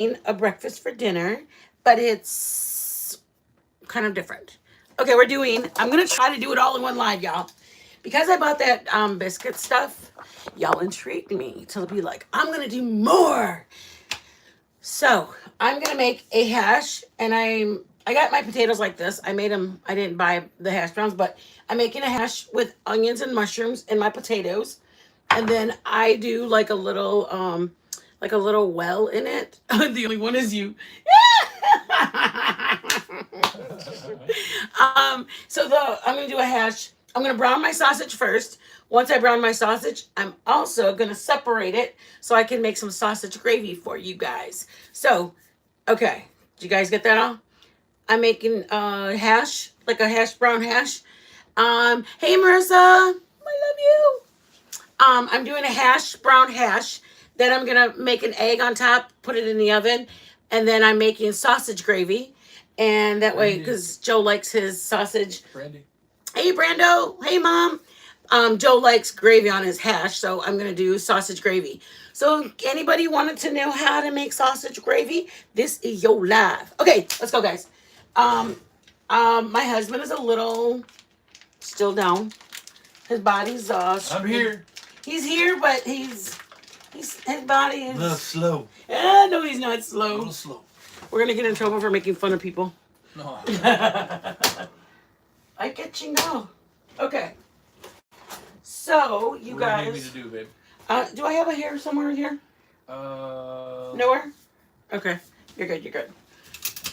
a breakfast for dinner, but it's kind of different. Okay, I'm gonna try to do it all in one live, y'all. Because I bought that biscuit stuff, y'all intrigued me to be like, I'm gonna do more. So I'm gonna make a hash, and I got my potatoes like this. I made them. I didn't buy the hash browns, but I'm making a hash with onions and mushrooms and my potatoes, and then I do like a little well in it. The only one is you. So I'm gonna do a hash. I'm gonna brown my sausage first. Once I brown my sausage, I'm also gonna separate it so I can make some sausage gravy for you guys. So, okay, did you guys get that all? I'm making hash, like a hash brown hash. Hey Marissa, I love you. I'm doing a hash brown hash. Then I'm gonna make an egg on top, put it in the oven, and then I'm making sausage gravy. And that way, because Joe likes his sausage. Brandy. Hey Brando. Hey Mom. Joe likes gravy on his hash, so I'm gonna do sausage gravy. So anybody wanted to know how to make sausage gravy? This is your live. Okay, let's go, guys. Um, my husband is a little still down. His body's I'm here. He's here, but his body is A little slow. No, he's not A slow. little slow. We're gonna get in trouble for making fun of people. No. I get you now. Okay. So you What guys. do you need me to do, babe? Do I have a hair somewhere here? Nowhere. Okay. You're good. You're good.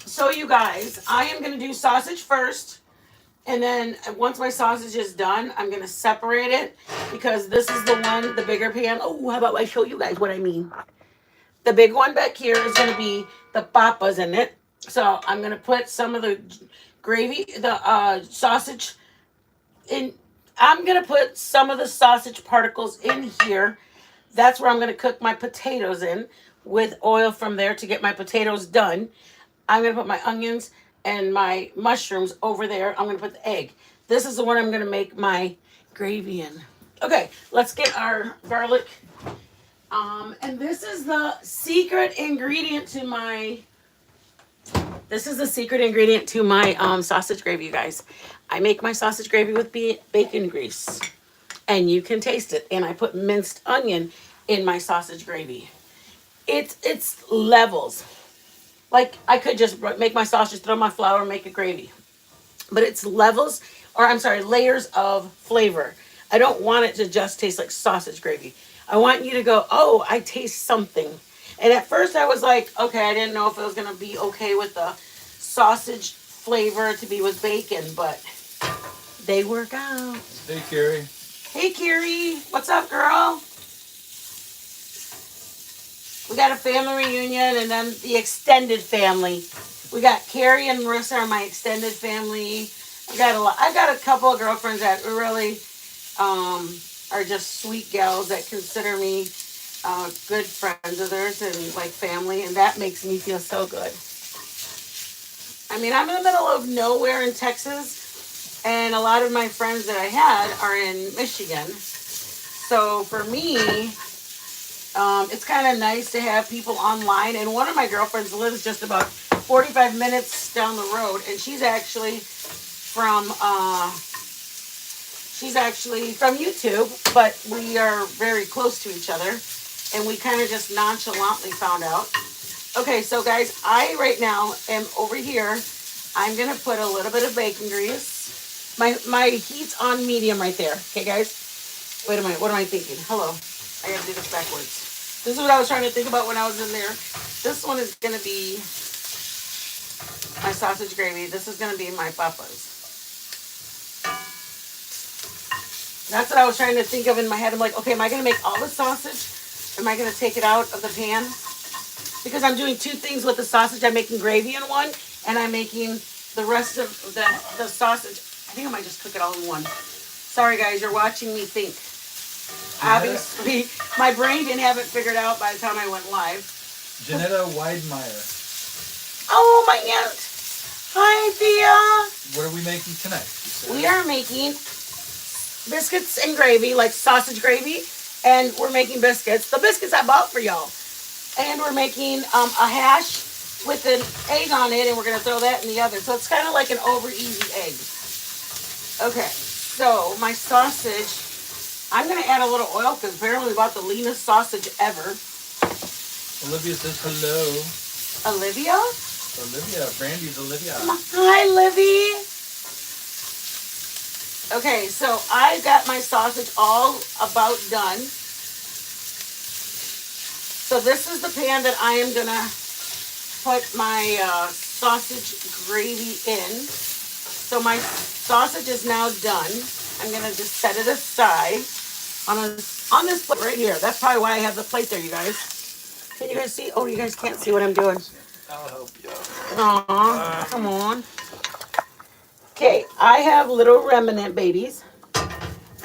So you guys, I am gonna do sausage first. And then once my sausage is done, I'm going to separate it because this is the one, the bigger pan. Oh, how about I show you guys what I mean? The big one back here is going to be the papas in it. So I'm going to put some of the gravy, the sausage in. I'm going to put some of the sausage particles in here. That's where I'm going to cook my potatoes in with oil from there to get my potatoes done. I'm going to put my onions and my mushrooms over there. I'm going to put the egg. This is the one I'm going to make my gravy in. Okay, let's get our garlic. And this is the secret ingredient to my sausage gravy, you guys. I make my sausage gravy with bacon grease. And you can taste it. And I put minced onion in my sausage gravy. It's levels. Like, I could just make my sausage, throw my flour, make a gravy. But it's layers of flavor. I don't want it to just taste like sausage gravy. I want you to go, oh, I taste something. And at first I was like, okay, I didn't know if it was going to be okay with the sausage flavor to be with bacon, but they work out. Hey, Carrie. Hey, Carrie. What's up, girl? We got a family reunion and then the extended family. We got Carrie and Marissa are my extended family. I've got a couple of girlfriends that really are just sweet gals that consider me good friends of theirs and like family, and that makes me feel so good. I mean, I'm in the middle of nowhere in Texas, and a lot of my friends that I had are in Michigan. So for me, it's kind of nice to have people online. And one of my girlfriends lives just about 45 minutes down the road, and she's actually from YouTube, but we are very close to each other, and we kind of just nonchalantly found out. Okay, so guys, I right now am over here. I'm gonna put a little bit of bacon grease. My heat's on medium right there. Okay, guys. Wait a minute. What am I thinking? Hello. I gotta do this backwards. This is what I was trying to think about when I was in there. This one is going to be my sausage gravy. This is going to be my papas. That's what I was trying to think of in my head. I'm like, okay, am I going to make all the sausage? Am I going to take it out of the pan? Because I'm doing two things with the sausage. I'm making gravy in one, and I'm making the rest of the sausage. I think I might just cook it all in one. Sorry, guys. You're watching me think. Obviously, my brain didn't have it figured out by the time I went live. Janetta Weidmeyer. Oh, my aunt. Hi, Thea. What are we making tonight? We are making biscuits and gravy, like sausage gravy, and we're making biscuits. The biscuits I bought for y'all. And we're making a hash with an egg on it, and we're gonna throw that in the oven. So it's kind of like an over easy egg. Okay, so my sausage, I'm gonna add a little oil because apparently we bought the leanest sausage ever. Olivia says hello. Olivia? Olivia, Brandy's Olivia. Hi, Livy. Okay, so I got my sausage all about done. So this is the pan that I am gonna put my sausage gravy in. So my sausage is now done. I'm gonna just set it aside on this plate right here. That's probably why I have the plate there, you guys. Can you guys see? Oh, you guys can't see what I'm doing. I'll help you. Aw, come on. Okay, I have little remnant babies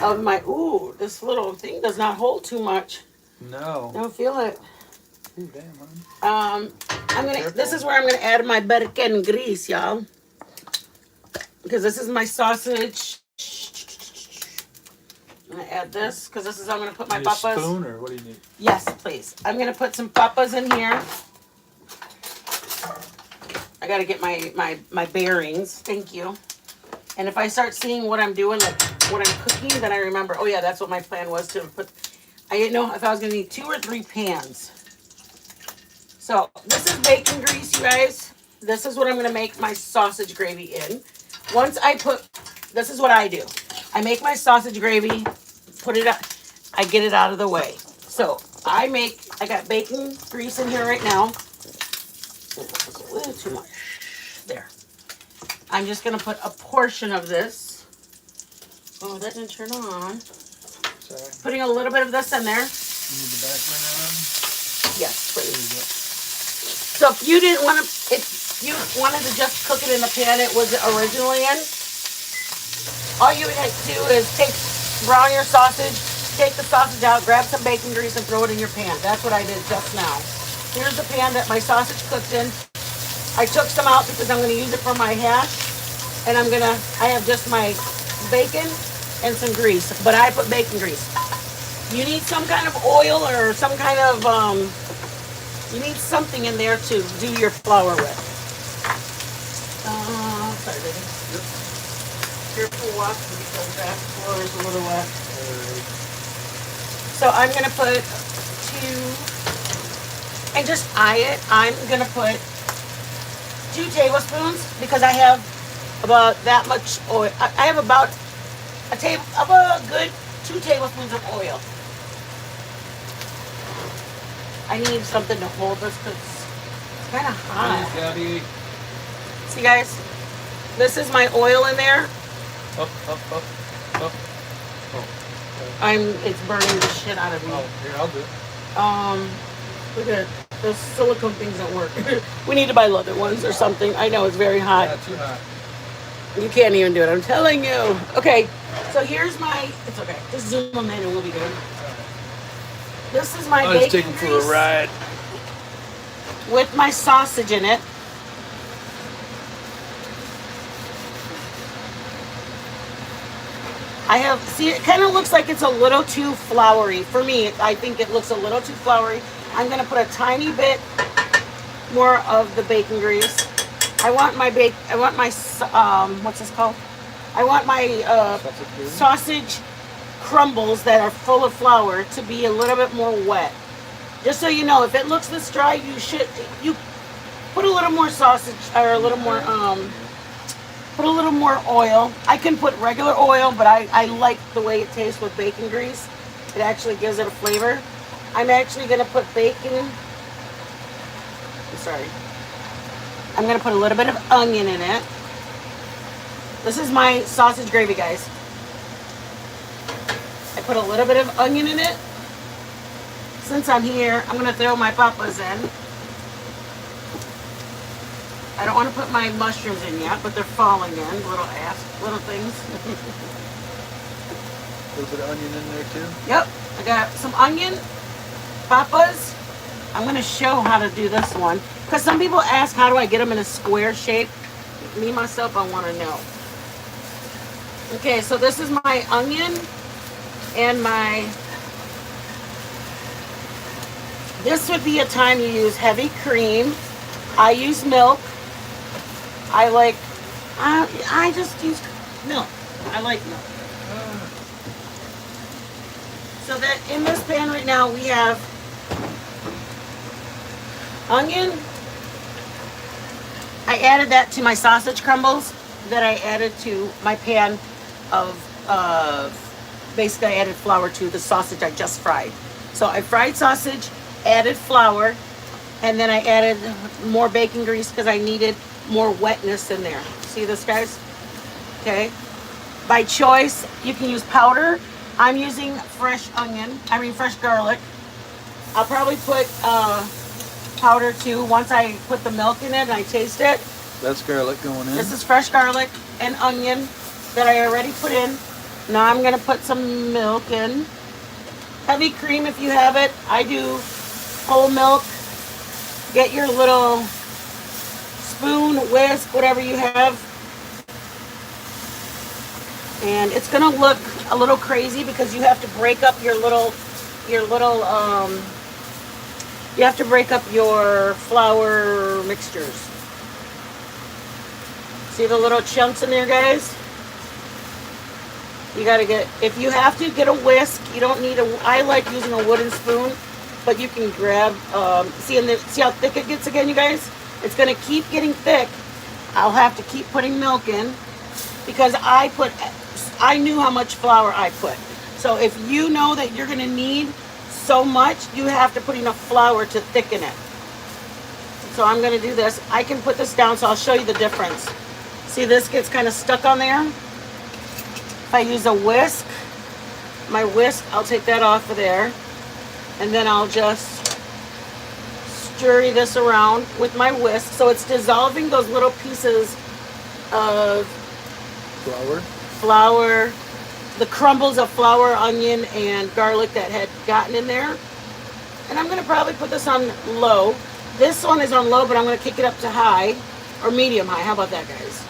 of my. Ooh, this little thing does not hold too much. No. Don't feel it. Ooh, damn, man. I'm gonna. This is where I'm gonna add my bacon grease, y'all. Because this is my sausage. I'm gonna add this because this is how I'm gonna put my papas. A spoon or what do you need? Yes, please. I'm gonna put some papas in here. I gotta get my bearings. Thank you. And if I start seeing what I'm doing, like what I'm cooking, then I remember. Oh yeah, that's what my plan was to put. I didn't know if I was gonna need 2 or 3 pans. So this is bacon grease, you guys. This is what I'm gonna make my sausage gravy in. Once I put, this is what I do. I make my sausage gravy, put it up, I get it out of the way. So I got bacon grease in here right now. That's a little too much. There. I'm just gonna put a portion of this. Oh, that didn't turn on. Sorry. Putting a little bit of this in there. You need the back burner on? Yes, please. So if you wanted to just cook it in the pan it was originally in, all you would have to do is brown your sausage, take the sausage out, grab some bacon grease and throw it in your pan. That's what I did just now. Here's the pan that my sausage cooked in. I took some out because I'm going to use it for my hash. And I have just my bacon and some grease, but I put bacon grease. You need some kind of oil or some kind of, you need something in there to do your flour with. Sorry, baby. Yep. Careful walking because that floor is a little wet. So I'm going to put 2, and just eye it. I'm going to put 2 tablespoons because I have about that much oil. I have about a good 2 tablespoons of oil. I need something to hold this because it's kind of hot. Gabby. See, guys, this is my oil in there. Up. Oh. It's burning the shit out of me. Oh, here, I'll do it. Look at those silicone things don't work. We need to buy leather ones or something. I know it's very hot. Yeah, too hot. You can't even do it. I'm telling you. Okay, so here's my. It's okay. Just zoom them in and we'll be good. This is my bacon take them for a ride. with my sausage in it. See, it kind of looks like it's a little too floury. For me, I think it looks a little too floury. I'm going to put a tiny bit more of the bacon grease. I want my what's this called? I want my sausage crumbles that are full of flour to be a little bit more wet. Just so you know, if it looks this dry, you put a little more sausage or a little more put a little more oil. I can put regular oil, but I like the way it tastes with bacon grease. It actually gives it a flavor. I'm actually gonna put bacon. I'm gonna put a little bit of onion in it. This is my sausage gravy, guys. I put a little bit of onion in it. Since I'm here, I'm gonna throw my papas in. I don't want to put my mushrooms in yet, but they're falling in, little things. A little bit of onion in there too? Yep, I got some onion, papas. I'm gonna show how to do this one. Because some people ask, how do I get them in a square shape? Me, myself, I want to know. Okay, so this is my onion and my This would be a time you use heavy cream. I use milk. I like, I just use milk. I like milk. So that in this pan right now we have onion. I added that to my sausage crumbles that I added to my pan of, basically I added flour to the sausage I just fried. So I fried sausage, added flour, and then I added more bacon grease because I needed more wetness in there. See this, guys? Okay. By choice, you can use powder. I'm using fresh garlic. I'll probably put powder too once I put the milk in it and I taste it. That's garlic going in. This is fresh garlic and onion that I already put in. Now I'm gonna put some milk in. Heavy cream if you have it. I do whole milk. Get your little spoon, whisk, whatever you have. And it's gonna look a little crazy because you have to break up you have to break up your flour mixtures. See the little chunks in there, guys? You gotta if you have to, get a whisk. You don't need I like using a wooden spoon, but you can grab, see how thick it gets again, you guys? It's gonna keep getting thick. I'll have to keep putting milk in because I knew how much flour I put. So if you know that you're gonna need so much, you have to put enough flour to thicken it. So I'm gonna do this. I can put this down so I'll show you the difference. See, this gets kind of stuck on there. If I use a whisk, my whisk, I'll take that off of there. And then I'll just stir this around with my whisk. So it's dissolving those little pieces of flour, the crumbles of flour, onion, and garlic that had gotten in there. And I'm gonna probably put this on low. This one is on low, but I'm gonna kick it up to high, or medium high. How about that, guys?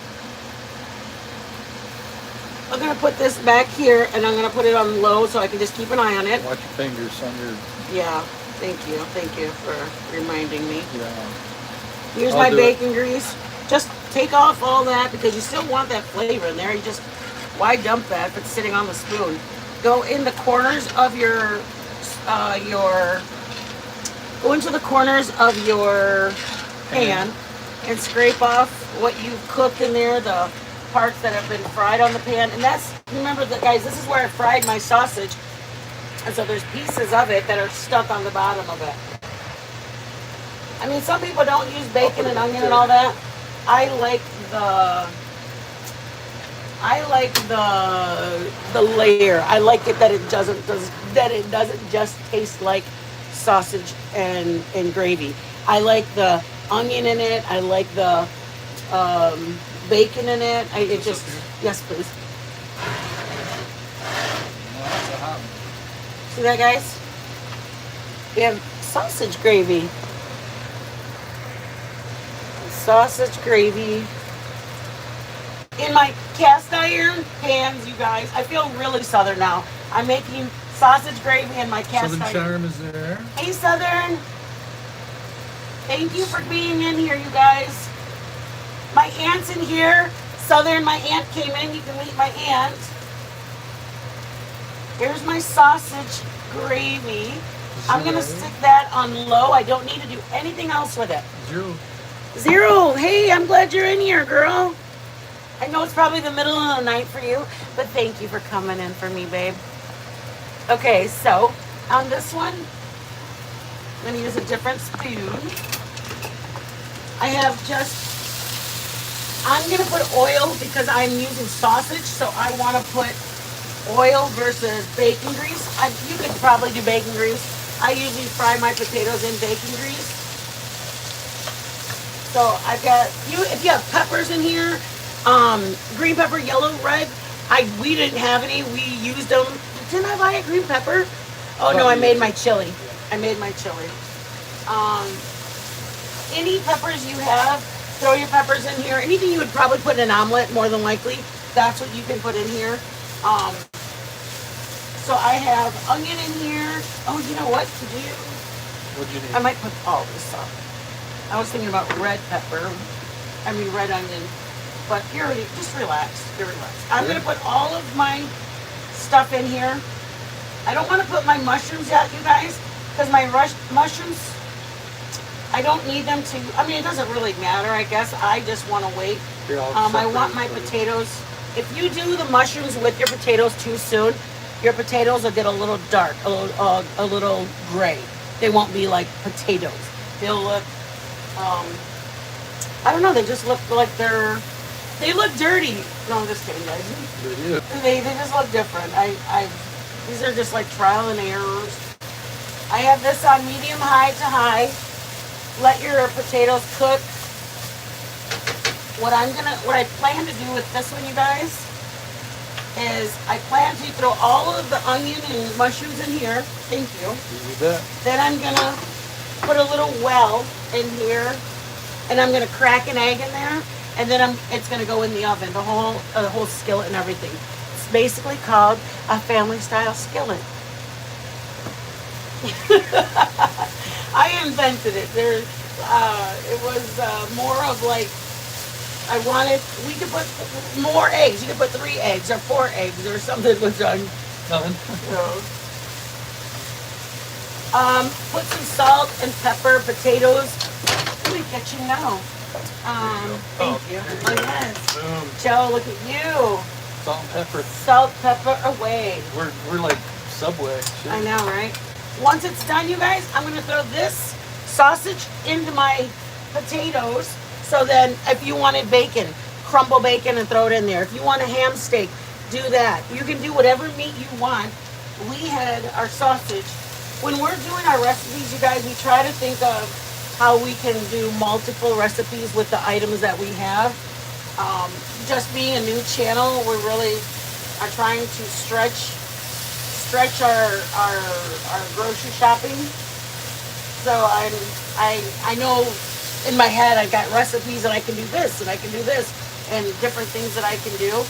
I'm gonna put this back here, and I'm gonna put it on low so I can just keep an eye on it. Watch your fingers on your... Yeah, thank you for reminding me. Yeah. Here's my bacon grease. Just take off all that because you still want that flavor in there. Why dump that if it's sitting on the spoon? Go in the corners of go into the corners of your pan and scrape off what you've cooked in there, the parts that have been fried on the pan. And remember that, guys, this is where I fried my sausage. And so there's pieces of it that are stuck on the bottom of it. I mean, some people don't use bacon and onion and all that. I like the layer. I like it that it doesn't just taste like sausage and gravy. I like the onion in it. I like the bacon in it. Yes, please. See that, guys? We have sausage gravy. Sausage gravy in my cast iron pans, you guys. I feel really Southern now. I'm making sausage gravy in my cast Southern iron. charm is there. Hey, Southern. Thank you for being in here, you guys. My aunt's in here. Southern, my aunt came in. You can meet my aunt. Here's my sausage gravy. I'm going to stick that on low. I don't need to do anything else with it. Zero. Hey, I'm glad you're in here, girl. I know it's probably the middle of the night for you, but thank you for coming in for me, babe. Okay, so on this one, I'm going to use a different spoon. I'm going to put oil because I'm using sausage, so I want to put oil versus bacon grease. You could probably do bacon grease. I usually fry my potatoes in bacon grease. So I've got, if you have peppers in here, green pepper, yellow, red, we didn't have any. We used them. Didn't I buy a green pepper? Oh no, I made my chili. Any peppers you have, throw your peppers in here. Anything you would probably put in an omelet, more than likely, that's what you can put in here. So I have onion in here. Oh, you know what to do? What'd you need? I might put all this up. I was thinking about red onion. But you're already, just relax. You're relaxed. I'm going to put all of my stuff in here. I don't want to put my mushrooms yet, you guys, because my mushrooms, I don't need them to, I mean, it doesn't really matter, I guess. I just want to wait. I want my potatoes. If you do the mushrooms with your potatoes too soon, your potatoes will get a little dark, a little gray. They won't be like potatoes. They'll look, I don't know, they just look like they look dirty. No, I'm just kidding, guys. They do. They just look different. These are just like trial and errors. I have this on medium high to high. Let your potatoes cook. What I plan to do with this one, you guys, is I plan to throw all of the onion and mushrooms in here. Thank you. You bet. Then I'm gonna put a little well in here, and I'm gonna crack an egg in there, and then it's gonna go in the oven, the whole skillet and everything. It's basically called a family style skillet. I invented it. It was more of like, we could put more eggs. You could put 3 eggs or 4 eggs or something was done. Nothing. Put some salt and pepper, potatoes. Let me get you now. Thank you. Oh, yes. Boom. Joe, look at you. Salt and pepper. Salt, pepper away. We're like Subway. Shit. I know, right? Once it's done, you guys, I'm going to throw this sausage into my potatoes. So then if you wanted bacon, crumble bacon and throw it in there. If you want a ham steak, do that. You can do whatever meat you want. We had our sausage. When we're doing our recipes, you guys, we try to think of how we can do multiple recipes with the items that we have. Just being a new channel, we really are trying to stretch our grocery shopping. So I know in my head I've got recipes and I can do this and I can do this and different things that I can do.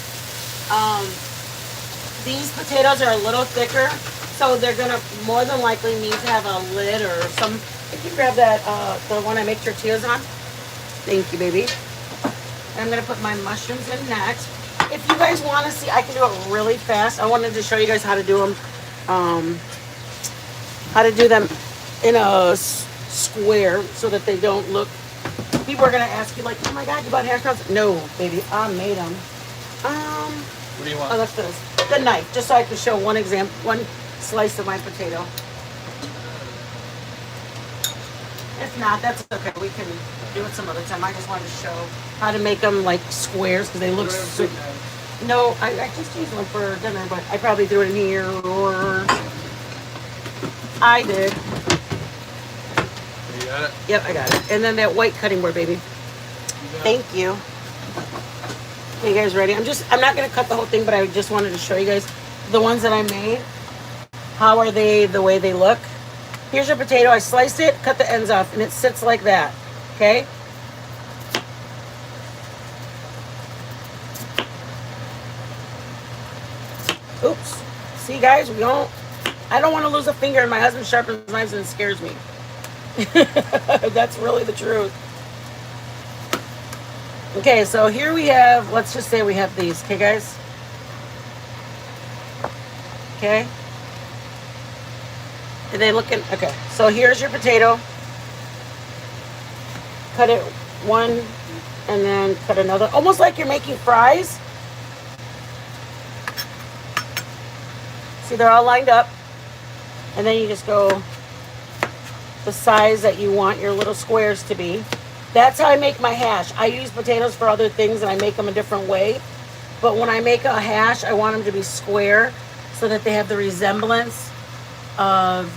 These potatoes are a little thicker, so they're gonna more than likely need to have a lid or some. If you grab that, the one I make tortillas on. Thank you, baby. And I'm gonna put my mushrooms in next. If you guys want to see, I can do it really fast. I wanted to show you guys how to do them. How to do them in a square so that they don't look. People are gonna ask you like, "Oh my God, you bought hash browns?" No, baby, I made them. What do you want? Oh, that's this. The knife, just so I can show one slice of my potato. If not, that's okay. We can do it some other time. I just wanted to show how to make them like squares because they look so. No, I just used one for dinner, but I probably threw it in here or I did. You got it? Yep, I got it. And then that white cutting board, baby. Thank you. Okay, you guys ready? I'm not gonna cut the whole thing, but I just wanted to show you guys the ones that I made. How are they the way they look? Here's your potato. I sliced it, cut the ends off, and it sits like that. Okay? Oops. See, guys, I don't want to lose a finger, and my husband sharpens knives, and it scares me. That's really the truth. Okay, so here we have, let's just say we have these. Okay, guys? Okay? Are they looking? Okay, so here's your potato. Cut it one and then cut another. Almost like you're making fries. See, they're all lined up. And then you just go the size that you want your little squares to be. That's how I make my hash. I use potatoes for other things and I make them a different way. But when I make a hash, I want them to be square so that they have the resemblance of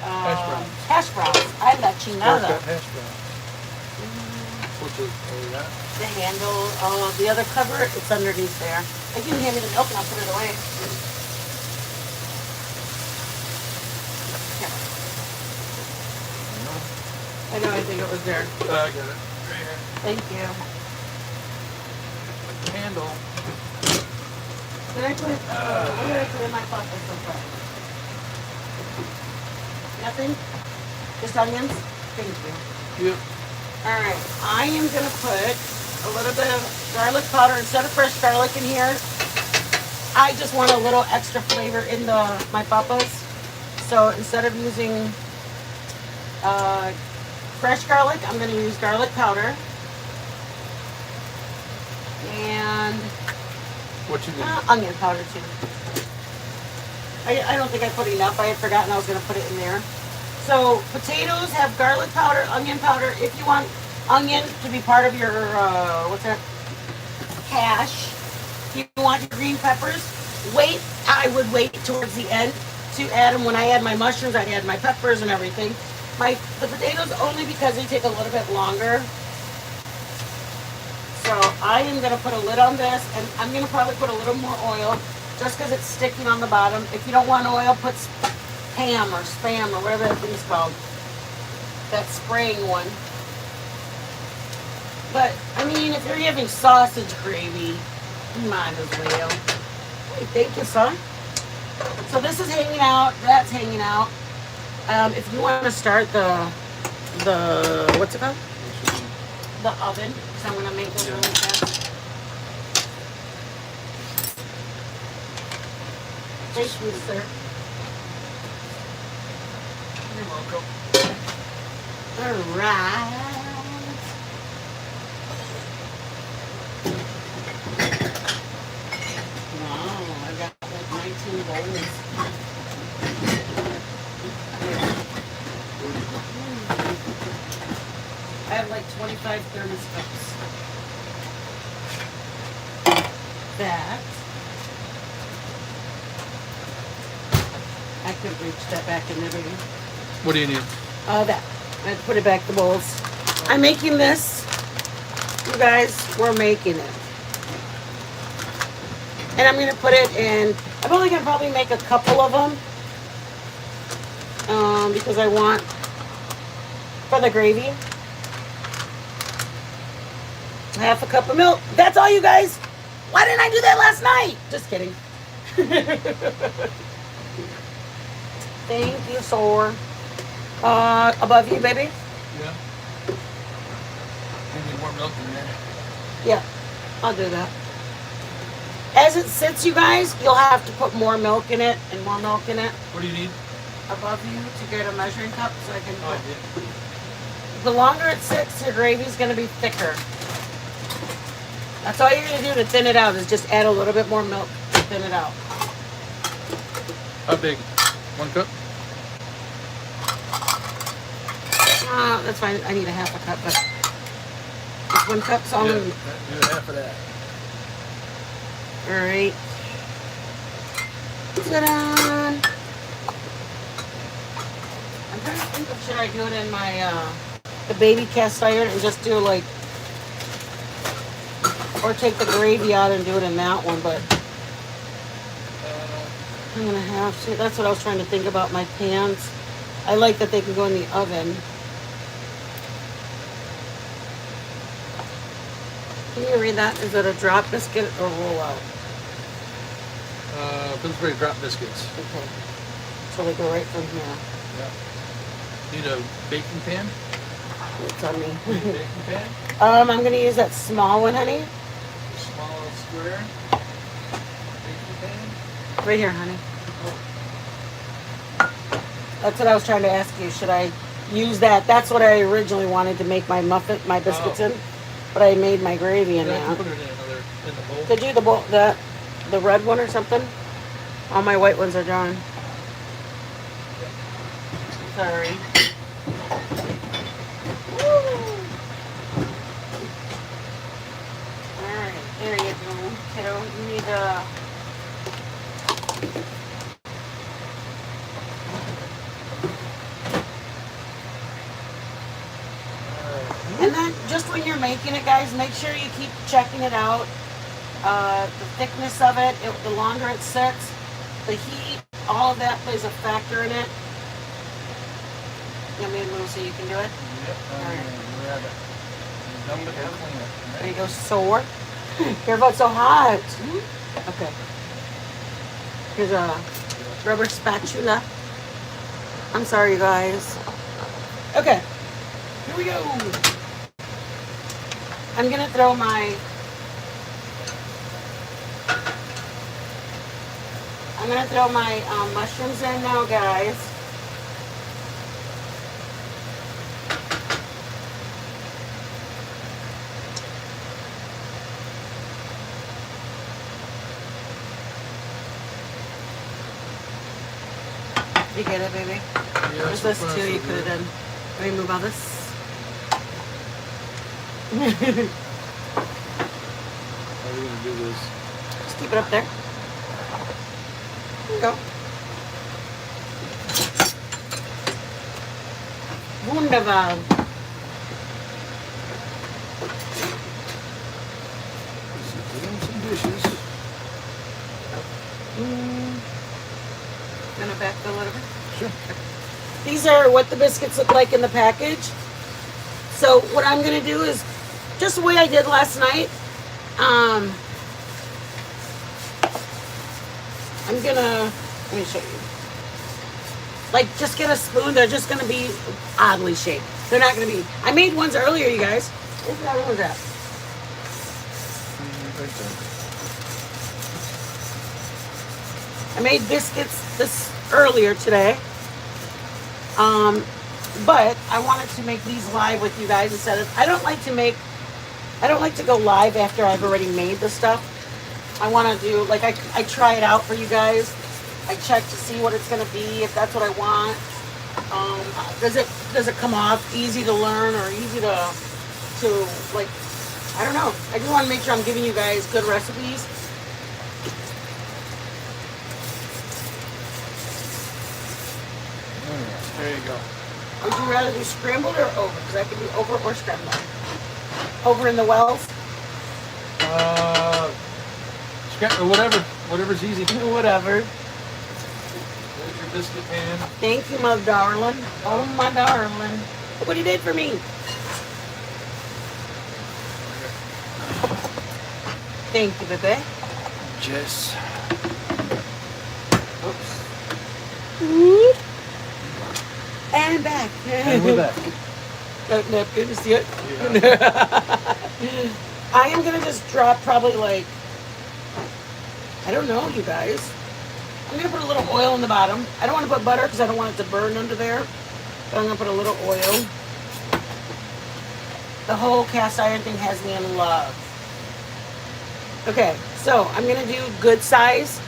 hash browns. I have that chinada. Hash brown. The handle, the other cover, it's underneath there. I can hand me the milk and I'll put it away. Here. I know, I think it was there. I got it. Right here. Thank you. Handle. Did I put, what did I put in my pot? That's so far. Nothing? Just onions? Thank you. Yep. Alright, I am going to put a little bit of garlic powder instead of fresh garlic in here. I just want a little extra flavor in my papas. So instead of using fresh garlic, I'm going to use garlic powder. And what you need? Onion powder too. I don't think I put enough. I had forgotten I was going to put it in there. So potatoes have garlic powder, onion powder. If you want onion to be part of your, what's that? Hash. If you want your green peppers, I would wait towards the end to add them. When I add my mushrooms, I'd add my peppers and everything. The potatoes only because they take a little bit longer. So I am going to put a lid on this, and I'm going to probably put a little more oil just because it's sticking on the bottom. If you don't want oil, put Pam or Spam or whatever that thing's called. That spraying one. But, I mean, if you're having sausage gravy, you might as well. Hey, thank you, son. So this is hanging out. That's hanging out. If you want to start the what's it called? The oven. So I'm going to make this really fast. Thank you, sir. You're welcome. All right. Wow, I got like 19 bowls. I have like 25 thermos cups. That. I could reach that back in there. What do you need? That. I put it back the bowls. I'm making this. You guys, we're making it. And I'm going to put it in. I'm only going to probably make a couple of them. Because I want for the gravy. Half a cup of milk. That's all, you guys. Why didn't I do that last night? Just kidding. Thank you, sir. Above you, baby? Yeah. I need more milk in there. Yeah, I'll do that. As it sits, you guys, you'll have to put more milk in it and more milk in it. What do you need? Above you to get a measuring cup so I can put. Oh, yeah. The longer it sits, your gravy's going to be thicker. That's all you're going to do to thin it out is just add a little bit more milk to thin it out. How big? 1 cup? That's fine. I need a half a cup, but it's 1 cup, so I'm going to... do half of that. All right. Ta-da! I'm trying to think of, should I do it in my, the baby cast iron and just do like, or take the gravy out and do it in that one, but I'm going to have to. That's what I was trying to think about my pans. I like that they can go in the oven. Can you read that? Is it a drop biscuit or roll out? Pillsbury drop biscuits. Okay. So they go right from here. Yeah. Need a baking pan? It's on me. Baking pan? I'm going to use that small one, honey. Small square. Baking pan? Right here, honey. That's what I was trying to ask you. Should I use that? That's what I originally wanted to make my biscuits in, but I made my gravy in Yeah, I can that. put it in the bowl. Could you the red one or something? All my white ones are done. Sorry. Alright, there you go, kiddo. You need and then just when you're making it, guys, make sure you keep checking it out. The thickness of it, the longer it sits, the heat, all of that plays a factor in it. You want me to move so you can do it? Yep. Alright. Grab it. Dump it and clean it. There you go, sore. Careful, it's so hot. Okay. Here's a rubber spatula. I'm sorry, you guys. Okay, here we go. I'm gonna throw my mushrooms in now, guys. You get it, baby? Yeah, There's this too you could have done. Let me move all this. How are we gonna do this? Just keep it up there. There you go. Wunderbar. Some dishes. Gonna backfill a little bit. Sure. These are what the biscuits look like in the package. So what I'm gonna do is just the way I did last night. I'm gonna, let me show you. Like, just get a spoon. They're just gonna be oddly shaped. They're not gonna be. I made ones earlier, you guys. Where's that one at? Right there. I made biscuits this earlier today. But I wanted to make these live with you guys instead of, I don't like to go live after I've already made the stuff. I want to do, like, I try it out for you guys. I check to see what it's going to be, if that's what I want. Does it come off easy to learn or easy to like, I don't know. I just want to make sure I'm giving you guys good recipes. There you go. Would you rather do scrambled or over? Because I can do over or scrambled. Over in the wells? Whatever's easy. Whatever. There's your biscuit pan. Thank you, my darling. Oh, my darling. Look what he did for me. Thank you, baby. Jess. Oops. And back. And we're back. That napkin, you see it? Yeah. I am going to just drop probably like, I don't know, you guys. I'm going to put a little oil in the bottom. I don't want to put butter because I don't want it to burn under there. But I'm going to put a little oil. The whole cast iron thing has me in love. Okay, so I'm going to do good size.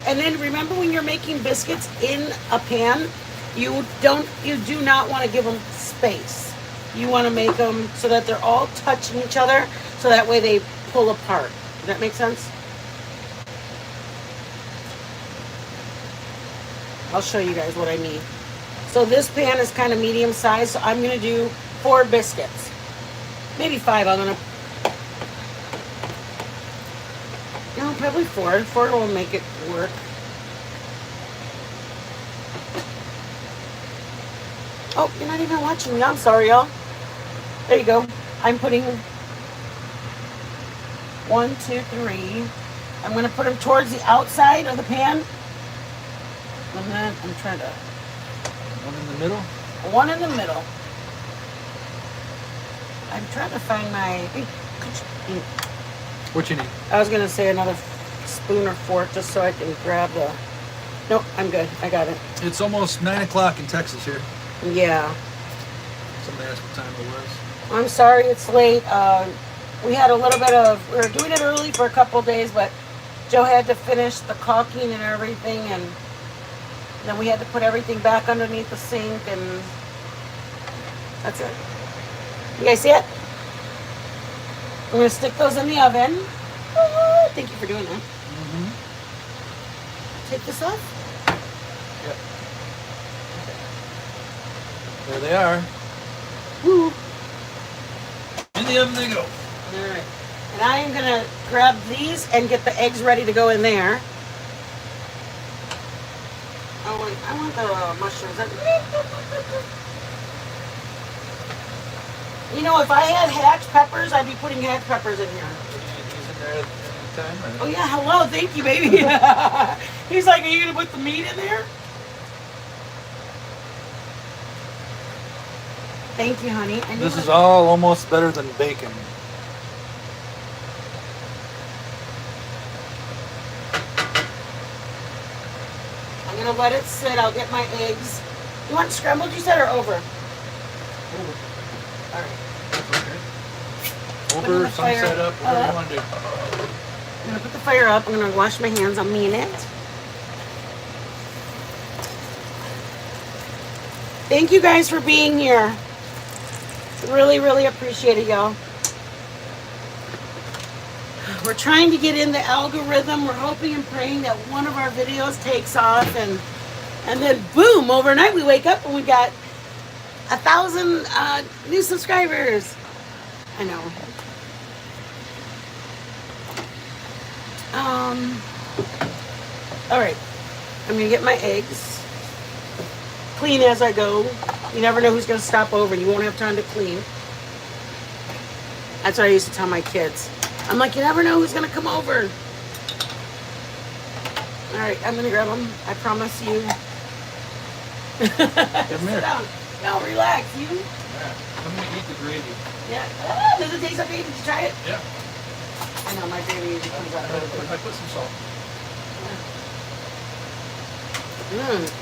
And then remember when you're making biscuits in a pan, you do not want to give them space. You want to make them so that they're all touching each other, so that way they pull apart. Does that make sense? I'll show you guys what I mean. So this pan is kind of medium size, so I'm going to do 4 biscuits. Maybe 5. I'm going to... No, probably 4. 4 will make it work. Oh, you're not even watching me. I'm sorry, y'all. There you go. I'm putting 1, 2, 3. I'm going to put them towards the outside of the pan. And then I'm trying to... One in the middle? One in the middle. I'm trying to find my... What you need? I was going to say another spoon or fork just so I can grab the... Nope, I'm good. I got it. It's almost 9 o'clock in Texas here. Yeah. Somebody asked what time it was. I'm sorry it's late. We had a little bit of... We were doing it early for a couple of days, but Joe had to finish the caulking and everything, and then we had to put everything back underneath the sink, and that's it. You guys see it? I'm going to stick those in the oven. Oh, thank you for doing that. Mm-hmm. Take this off. Yep. There they are. Woo. In the oven they go. All right. And I am going to grab these and get the eggs ready to go in there. Oh, I want the mushrooms. You know, if I had hatch peppers, I'd be putting hatch peppers in here. These in there at any time? Or? Oh, yeah. Hello. Thank you, baby. He's like, are you going to put the meat in there? Thank you, honey. This is all almost better than bacon. I'm gonna let it sit. I'll get my eggs. You want scrambled, you said, or over? Over. All right. Over, sunset up, whatever you want to do. I'm gonna put the fire up. I'm gonna wash my hands a minute. Thank you guys for being here. Really, really appreciate it, y'all. We're trying to get in the algorithm. We're hoping and praying that one of our videos takes off, and then boom, overnight we wake up and we got 1,000 new subscribers. I know. All right, I'm gonna get my eggs. Clean as I go. You never know who's gonna stop over. You won't have time to clean. That's what I used to tell my kids. I'm like, you never know who's gonna come over. All right, I'm gonna grab them. I promise you. Come here. Sit down. No, relax. You? Yeah. I'm gonna eat the gravy. Yeah. Ah, does it taste okay? Did you try it? Yeah. I know my gravy usually comes out good. I put some salt.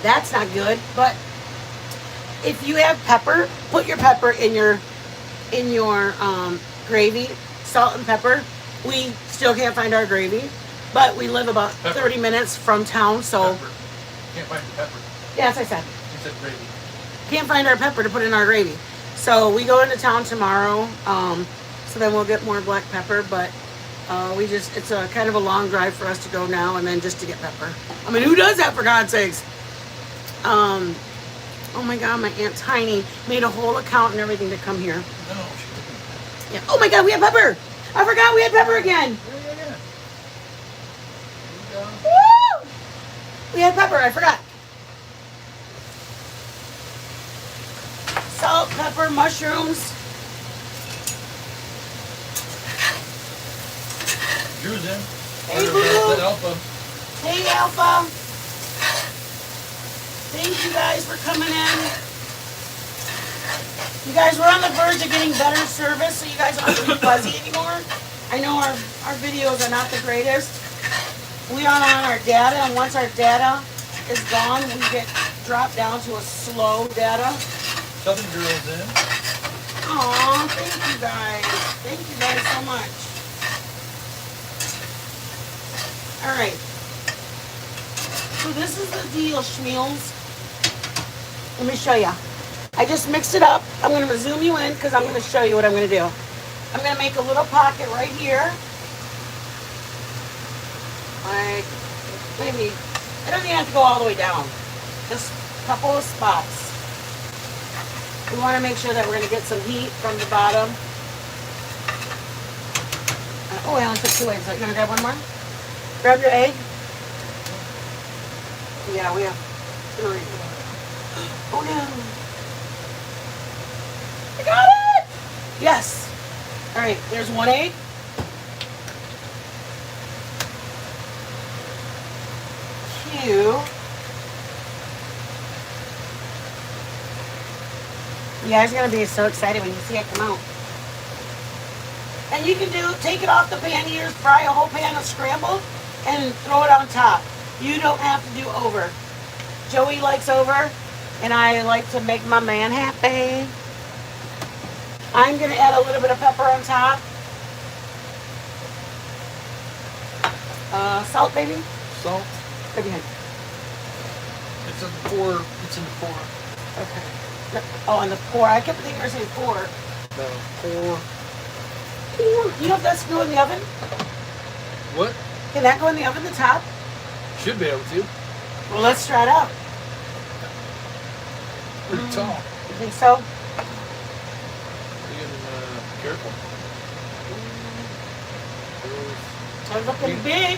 That's not good. But if you have pepper, put your pepper in your gravy. Salt and pepper. We still can't find our gravy, but we live about 30 minutes from town, so. Pepper. Can't find the pepper. Yes, I said. You said gravy. Can't find our pepper to put in our gravy. So we go into town tomorrow. So then we'll get more black pepper, but it's a kind of a long drive for us to go now and then just to get pepper. I mean, who does that, for God's sakes? Oh my God, my Aunt Tiny made a whole account and everything to come here. No, she didn't. Yeah. Oh my God, we have pepper. I forgot we had pepper again. Yeah. Woo! We had pepper, I forgot. Salt, pepper, mushrooms. Drew's in. Hey, Or Boo. the Alpha. Hey, Alpha. Thank you guys for coming in. You guys, we're on the verge of getting better service, so you guys don't have to be fuzzy anymore. I know our videos are not the greatest. We are on our data, and once our data is gone, we get dropped down to a slow data. Southern Girls in. Aw, thank you guys. Thank you guys so much. All right. So this is the deal, Schmeals. Let me show you. I just mixed it up. I'm going to zoom you in because I'm going to show you what I'm going to do. I'm going to make a little pocket right here. Like, maybe, I don't even have to go all the way down. Just a couple of spots. We want to make sure that we're going to get some heat from the bottom. Oh, I only took 2 eggs. Are you going to grab one more? Grab your egg. Yeah, we have 3. Oh no. I got it! Yes. All right, there's 1 egg. You guys are going to be so excited when you see it come out. And you can take it off the pan here, fry a whole pan of scrambled, and throw it on top. You don't have to do over. Joey likes over, and I like to make my man happy. I'm going to add a little bit of pepper on top. Salt, baby? Salt. Right behind. It's in the pour. It's in the pour. Okay. Oh, and the pour. I kept thinking you were saying pour. No, pour. You know if that's go in the oven? What? Can that go in the oven, the top? Should be able to. Well, let's try it out. Pretty tall. You think so? Being careful. It's looking big.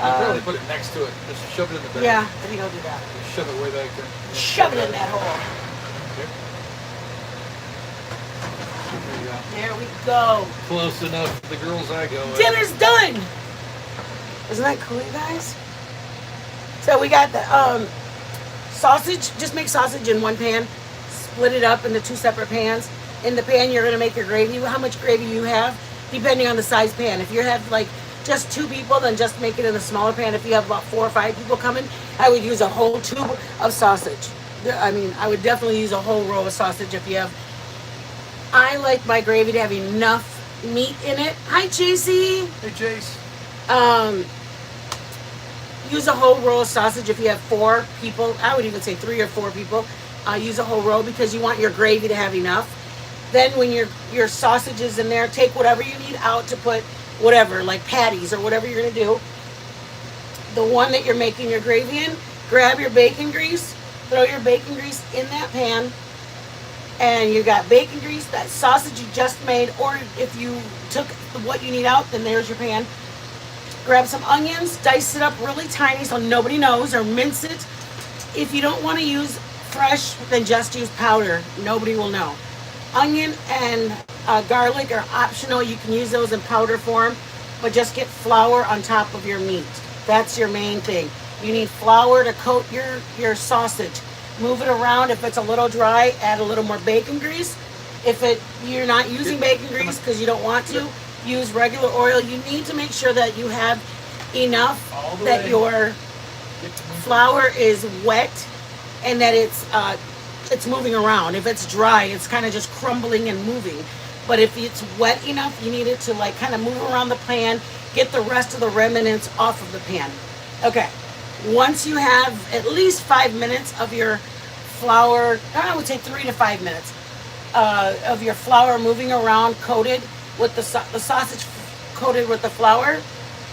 I'll probably put it next to it. Just shove it in the bag. Yeah, I think I'll do that. Just shove it way back there. Shove it in that hole. There you go. There we go. Close enough. The girls I go with. Dinner's done. Isn't that cool, you guys? So we got the sausage. Just make sausage in one pan. split it up into 2 separate pans. In the pan, you're going to make your gravy. How much gravy you have, depending on the size pan. If you have like just 2 people, then just make it in a smaller pan. If you have about 4 or 5 people coming, I would use a whole tube of sausage. I mean, I would definitely use a whole row of sausage if you have. I like my gravy to have enough meat in it. Hi, JC. Hey, Jace. Use a whole row of sausage if you have 4 people. I would even say 3 or 4 people. Use a whole row because you want your gravy to have enough. Then when your sausage is in there, take whatever you need out to put whatever, like patties or whatever you're going to do. The one that you're making your gravy in, grab your bacon grease, throw your bacon grease in that pan, and you got bacon grease, that sausage you just made, or if you took what you need out, then there's your pan. Grab some onions, dice it up really tiny so nobody knows, or mince it. If you don't want to use fresh, then just use powder. Nobody will know. Onion and garlic are optional. You can use those in powder form, but just get flour on top of your meat. That's your main thing. You need flour to coat your sausage. Move it around. If it's a little dry, add a little more bacon grease. If you're not using bacon grease because you don't want to, use regular oil. You need to make sure that you have enough that your flour is wet and that it's moving around. If it's dry, it's kind of just crumbling and moving. But if it's wet enough, you need it to like kind of move around the pan, get the rest of the remnants off of the pan. Okay. Once you have at least 5 minutes of your flour, I would say 3 to 5 minutes of your flour moving around, coated with the sausage coated with the flour,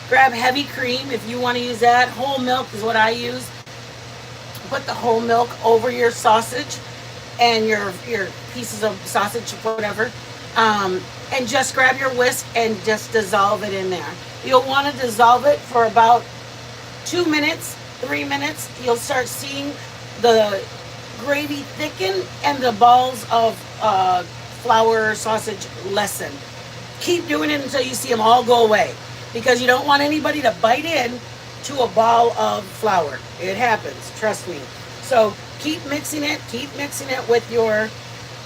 grab heavy cream if you want to use that. Whole milk is what I use. Put the whole milk over your sausage and your pieces of sausage, whatever, and just grab your whisk and just dissolve it in there. You'll want to dissolve it for about 2 minutes, 3 minutes. You'll start seeing the gravy thicken and the balls of flour sausage lessen. Keep doing it until you see them all go away, because you don't want anybody to bite in to a ball of flour. It happens, trust me. So keep mixing it with your,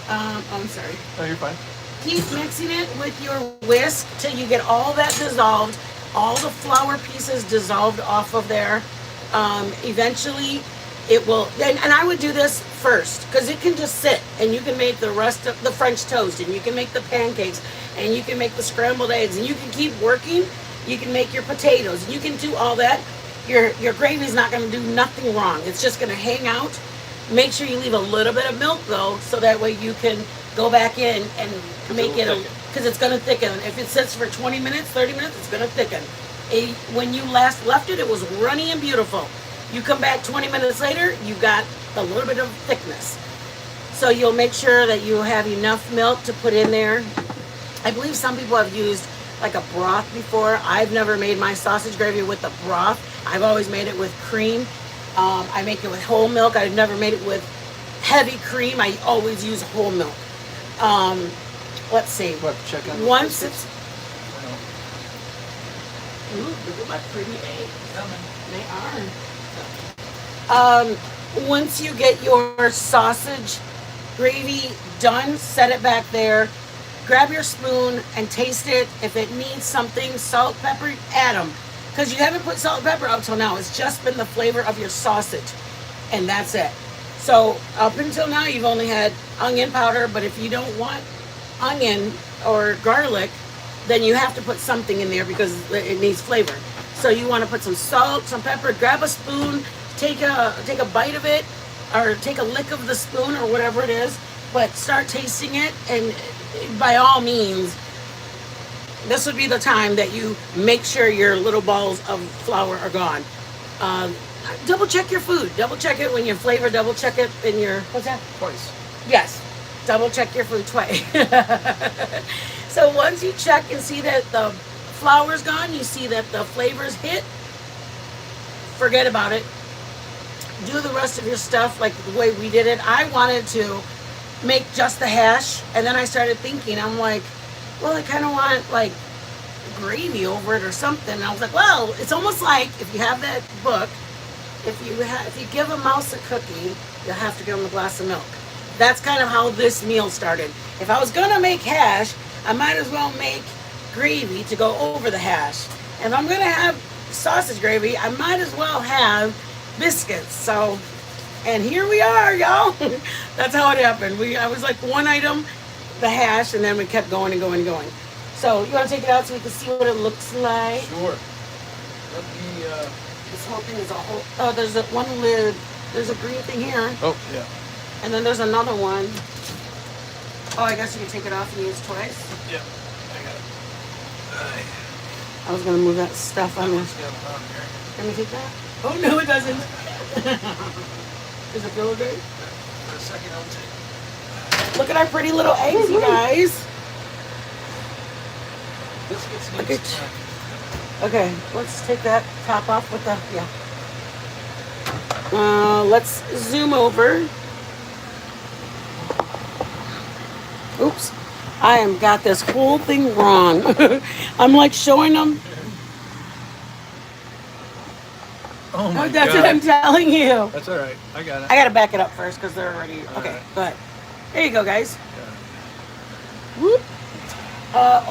I'm sorry. Oh, you're fine. Keep mixing it with your whisk till you get all that dissolved, all the flour pieces dissolved off of there. Eventually it will, and I would do this first because it can just sit and you can make the rest of the French toast and you can make the pancakes and you can make the scrambled eggs and you can keep working. You can make your potatoes and you can do all that. Your gravy's not going to do nothing wrong. It's just going to hang out. Make sure you leave a little bit of milk though, so that way you can go back in and make it, because it's going to thicken. If it sits for 20 minutes, 30 minutes, it's going to thicken. When you last left it, it was runny and beautiful. You come back 20 minutes later, you got a little bit of thickness. So you'll make sure that you have enough milk to put in there. I believe some people have used like a broth before. I've never made my sausage gravy with a broth. I've always made it with cream. I make it with whole milk. I've never made it with heavy cream. I always use whole milk. Let's see. We'll have to check on once it's... Ooh, look at my pretty eggs. They are. Once you get your sausage gravy done, set it back there. Grab your spoon and taste it. If it needs something, salt, pepper, add them. Because you haven't put salt and pepper up till now. It's just been the flavor of your sausage. And that's it. So up until now, you've only had onion powder. But if you don't want onion or garlic, then you have to put something in there because it needs flavor. So you want to put some salt, some pepper. Grab a spoon. Take a bite of it. Or take a lick of the spoon or whatever it is. But start tasting it. And by all means, this would be the time that you make sure your little balls of flour are gone. Double check your food. Double check it when you flavor. Double check it in your... What's that? Twice. Yes. Double check your food twice. So once you check and see that the flour's gone, you see that the flavors hit, forget about it. Do the rest of your stuff like the way we did it. I wanted to make just the hash, and then I started thinking, I'm like, well, I kind of want like gravy over it or something. And I was like, well, it's almost like if you have that book, if you give a mouse a cookie, you'll have to give them a glass of milk. that's kind of how this meal started. If I was gonna make hash, I might as well make gravy to go over the hash. If I'm gonna have sausage gravy, I might as well have biscuits. So, and here we are, y'all. That's how it happened. I was like one item, the hash, and then we kept going and going and going. So you want to take it out so we can see what it looks like? Sure. Let me. This whole thing is a whole. Oh, there's one lid. There's a green thing here. Oh yeah. And then there's another one. Oh, I guess you can take it off and use twice. Yeah, I got it. I was gonna move that stuff on there. Let me take that. Oh no, it doesn't. Does it feel good? For a second, I'll take. Look at our pretty little eggs, you guys. Biscuits Look need at. Okay, let's take that top off with the let's zoom over. Oops, I am got this whole thing wrong. I'm like showing them. Oh my That's God. what I'm telling you. That's all right. I got it. I gotta back it up first because they're already. All Okay, right. go ahead. There you go, guys. Yeah. Whoop.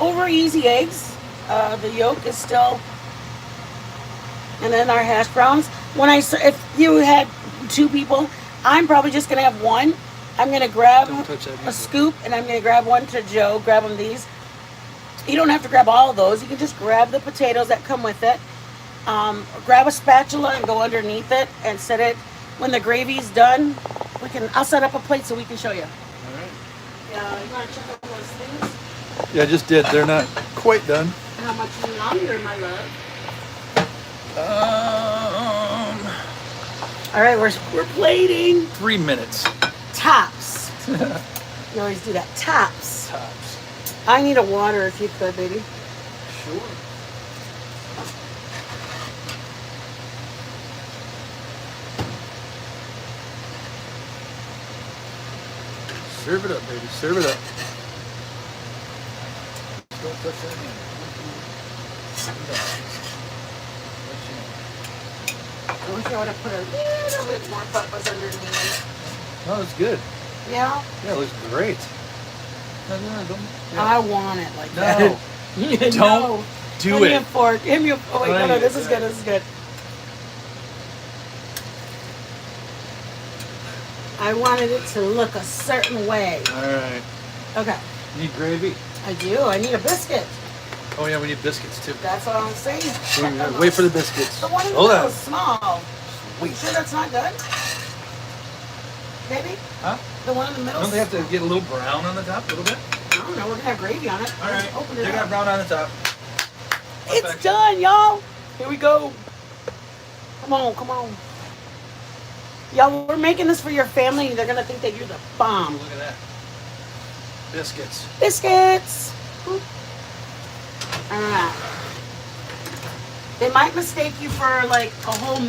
Over easy eggs. The yolk is still. And then our hash browns. If you had two people, I'm probably just gonna have one. I'm gonna grab Don't touch that a either. scoop, and I'm gonna grab one to Joe. Grab them these. You don't have to grab all of those. You can just grab the potatoes that come with it. Grab a spatula and go underneath it and set it. When the gravy's done, I'll set up a plate so we can show you. All right. Yeah, you wanna check out those things? Yeah, I just did. They're not quite done. How much longer, my love? All right, we're plating. 3 minutes. Tops. You always do that. Tops. Tops. I need a water if you could, baby. Sure. Serve it up, baby. Serve it up. Don't touch that hand. I wish I would have put a little bit more peppers underneath. Oh, that's good. Yeah? Yeah, it looks great. No, don't. Yeah. I want it like No. that. Don't do Give me a it. fork. Give me a. Oh wait, no, this is Yeah. good. This is good. I wanted it to look a certain way. All right. Okay. Need gravy? I do. I need a biscuit. Oh yeah, we need biscuits too. That's what I'm saying. So we gotta wait for the biscuits. The one in the Hold middle on. is small. Wait. You sure that's not good? Baby? Huh? The one in the middle? Don't they have to get a little brown on the top, a little bit? I don't know. We're going to have gravy on it. All right. Open it They got up. brown on the top. It's Perfect. done, y'all. Here we go. Come on, come on. Y'all, we're making this for your family. They're going to think that you're the bomb. Look at that. Biscuits. Biscuits. All right. They might mistake you for like a whole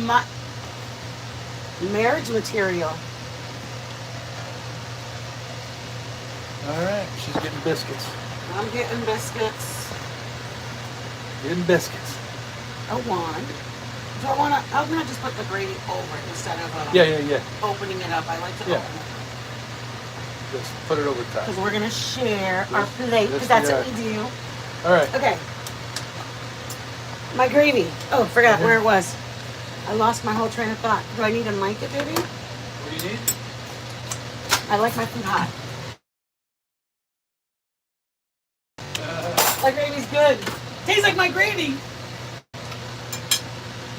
marriage material. All right. She's getting biscuits. I'm getting biscuits. Getting biscuits. A wand. Do I want to? I'm gonna just put the gravy over it instead of Yeah. opening it up. I like to Yeah. open it Just put it over top. because we're gonna share our Yes. plate because that's what we do. All right. Okay. My gravy. Oh, forgot where it was. I lost my whole train of thought. Do I need to mic it, baby? What do you need? I like my food hot. My gravy's good. Tastes like my gravy.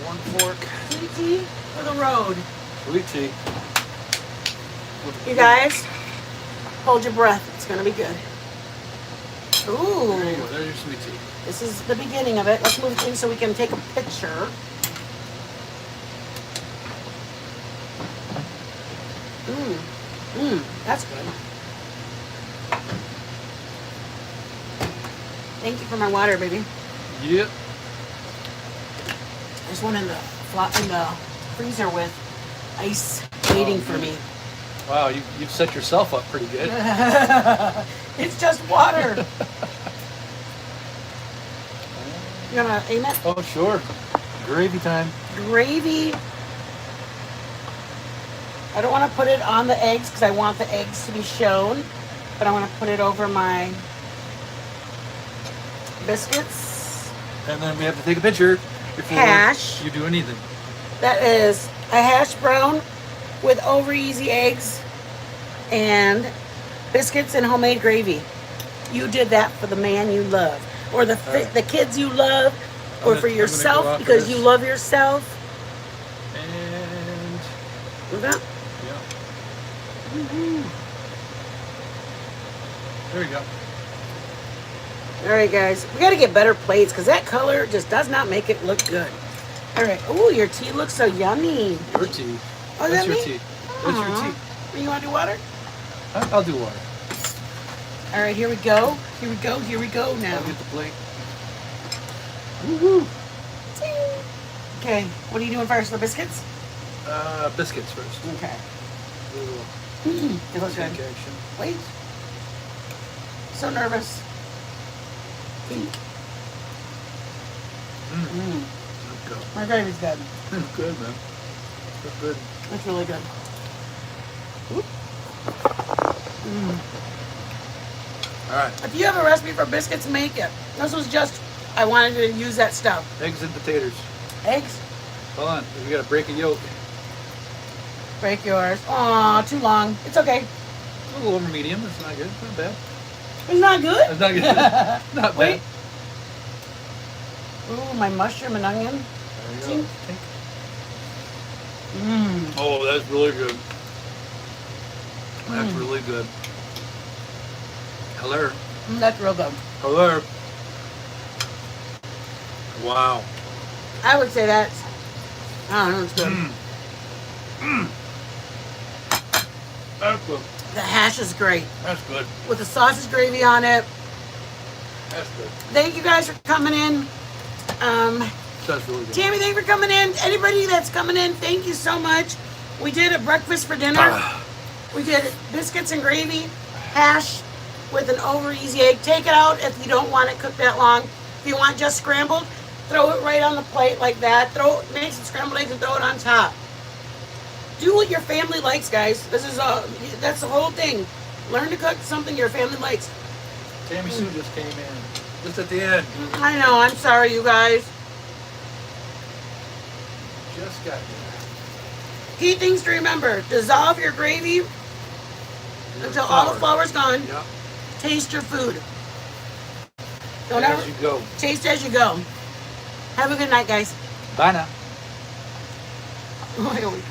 One fork. Sweet tea for the road. Sweet tea. You guys, hold your breath. It's gonna be good. There you Ooh, go. There's your sweet tea. this is the beginning of it. Let's move things so we can take a picture. That's good. Thank you for my water, baby. Yep. There's one in the freezer with ice waiting for me. Wow, you've set yourself up pretty good. It's just water. You gonna aim it? Oh, sure. Gravy time. Gravy. I don't want to put it on the eggs because I want the eggs to be shown, but I want to put it over my biscuits. And then we have to take a picture before Hash. you do anything. That is a hash brown with over easy eggs and biscuits and homemade gravy. You did that for the man you love, or the kids you love, or for yourself because you love yourself. And Look at that. yeah. Woo-hoo. There you go. All right, guys, we got to get better plates because that color just does not make it look good. All right. Oh, your tea looks so yummy. Your tea. Oh, That's that your me? tea. That's your Aw. tea. You want to do water? I'll do water. All right, here we go. Here we go. Here we go now. I'll get the plate. Woohoo! Okay, what are you doing first? The biscuits? Biscuits first. Okay. A little It looks good. pink action. Wait. So nervous. Pink. Let's go. My gravy's good. That's good, man. That's good. That's really good. All right. If you have a recipe for biscuits, make it. This was just, I wanted to use that stuff. Eggs and potatoes. Eggs? Hold on. We got to break a yolk. Break yours. Aw, too long. It's okay. A little over medium. That's not good. Not bad. It's not good? That's not good. Not Wait. bad. Ooh, my mushroom and onion. There you go. Mmm. Oh, that's really good. That's really good. Hello. That's real good. Hello. Wow. I would say that's, I don't know, it's good. That's good. The hash is great. That's good. With the sausage gravy on it. That's good. Thank you guys for coming in. That's really good. Tammy, thank you for coming in. Anybody that's coming in, thank you so much. We did a breakfast for dinner. We did biscuits and gravy, hash with an over easy egg. Take it out if you don't want it cooked that long. If you want just scrambled, throw it right on the plate like that. Make some scrambled eggs and throw it on top. Do what your family likes, guys. That's the whole thing. Learn to cook something your family likes. Tammy Sue just came in. Just at the end. I know, I'm sorry, you guys. Just got there. Key things to remember. Dissolve your gravy until all the flour's gone. Yep. Taste your food. Don't As ever you go. taste as you go. Have a good night, guys. Bye now. Oh,